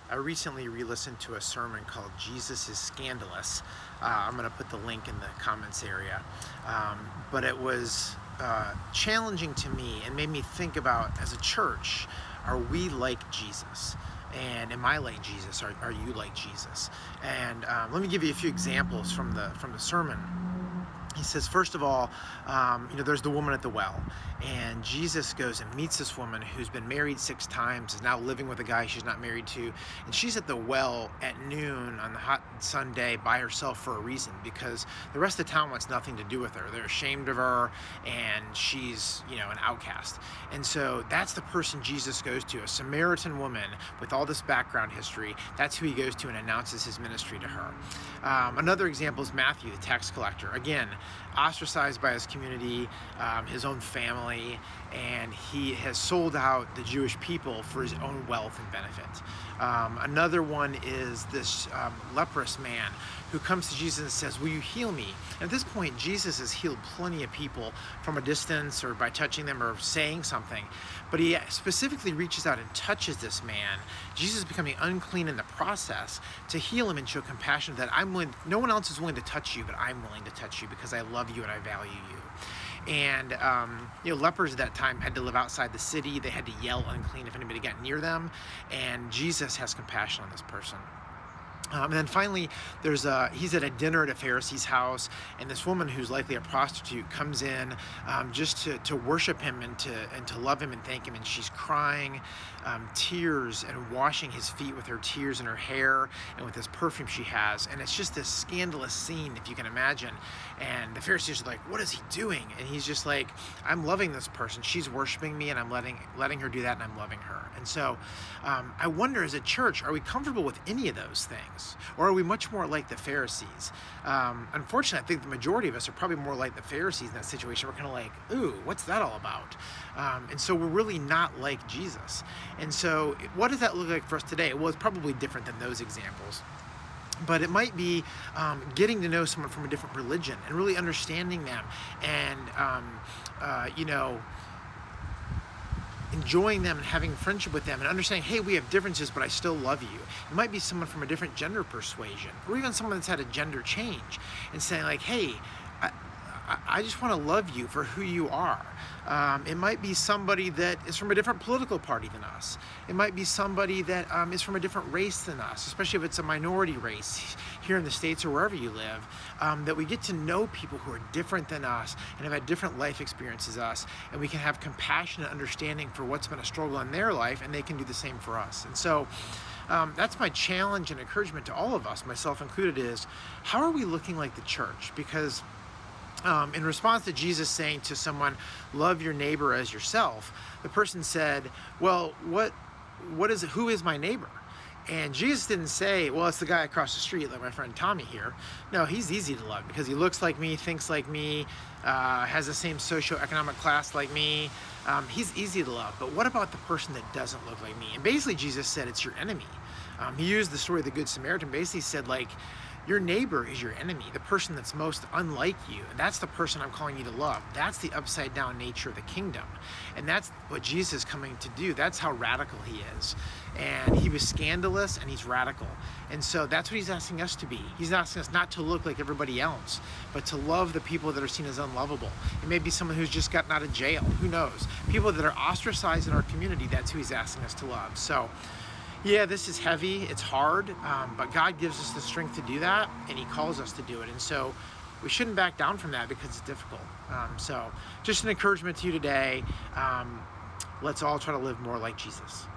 I recently re-listened to a sermon called Jesus is Scandalous. I'm going to put the link in the comments area. But it was challenging to me and made me think about, as a church, are we like Jesus? And am I like Jesus? Are you like Jesus? And let me give you a few examples from the sermon. He says, first of all, there's the woman at the well, and Jesus goes and meets this woman who's been married 6 times, is now living with a guy she's not married to, and she's at the well at noon on the hot Sunday by herself for a reason, because the rest of the town wants nothing to do with her. They're ashamed of her, and she's, an outcast. And so that's the person Jesus goes to, a Samaritan woman with all this background history. That's who he goes to and announces his ministry to her. Another example is Matthew, the tax collector. Again, ostracized by his community, his own family, and he has sold out the Jewish people for his own wealth and benefit. Another one is this leprous man who comes to Jesus and says, "Will you heal me?" And at this point, Jesus has healed plenty of people from a distance or by touching them or saying something, but he specifically reaches out and touches this man. Jesus is becoming unclean in the process to heal him and show compassion that no one else is willing to touch you, but I'm willing to touch you because I love you and I value you. And, lepers at that time had to live outside the city. They had to yell unclean if anybody got near them. And Jesus has compassion on this person. And then finally, he's at a dinner at a Pharisee's house, and this woman who's likely a prostitute comes in just to worship him and to love him and thank him, and she's crying tears and washing his feet with her tears and her hair and with this perfume she has, and it's just this scandalous scene, if you can imagine. And the Pharisees are like, "What is he doing?" And he's just like, "I'm loving this person. She's worshiping me, and I'm letting her do that, and I'm loving her." And so I wonder, as a church, are we comfortable with any of those things? Or are we much more like the Pharisees? Unfortunately, I think the majority of us are probably more like the Pharisees in that situation. We're kind of like, "Ooh, what's that all about?" And so we're really not like Jesus. And so what does that look like for us today? Well, it's probably different than those examples. But it might be getting to know someone from a different religion and really understanding them and, enjoying them and having friendship with them and understanding, hey, we have differences, but I still love you. It might be someone from a different gender persuasion, or even someone that's had a gender change, and saying like, hey, I just want to love you for who you are. It might be somebody that is from a different political party than us. It might be somebody that is from a different race than us, especially if it's a minority race here in the States or wherever you live, that we get to know people who are different than us and have had different life experiences as us, and we can have compassion and understanding for what's been a struggle in their life, and they can do the same for us. And so that's my challenge and encouragement to all of us, myself included, is how are we looking like the church? Because in response to Jesus saying to someone, "Love your neighbor as yourself," the person said, "Well, who is my neighbor?" And Jesus didn't say, "Well, it's the guy across the street, like my friend Tommy here." No, he's easy to love because he looks like me, thinks like me, has the same socioeconomic class like me. He's easy to love. But what about the person that doesn't look like me? And basically Jesus said it's your enemy. He used the story of the Good Samaritan, basically said, like, your neighbor is your enemy, the person that's most unlike you. And that's the person I'm calling you to love. That's the upside down nature of the kingdom. And that's what Jesus is coming to do. That's how radical he is. And he was scandalous and he's radical. And so that's what he's asking us to be. He's asking us not to look like everybody else, but to love the people that are seen as unlovable. It may be someone who's just gotten out of jail. Who knows? People that are ostracized in our community, that's who he's asking us to love. So yeah, this is heavy, it's hard, but God gives us the strength to do that, and he calls us to do it. And so we shouldn't back down from that because it's difficult. So just an encouragement to you today. Let's all try to live more like Jesus.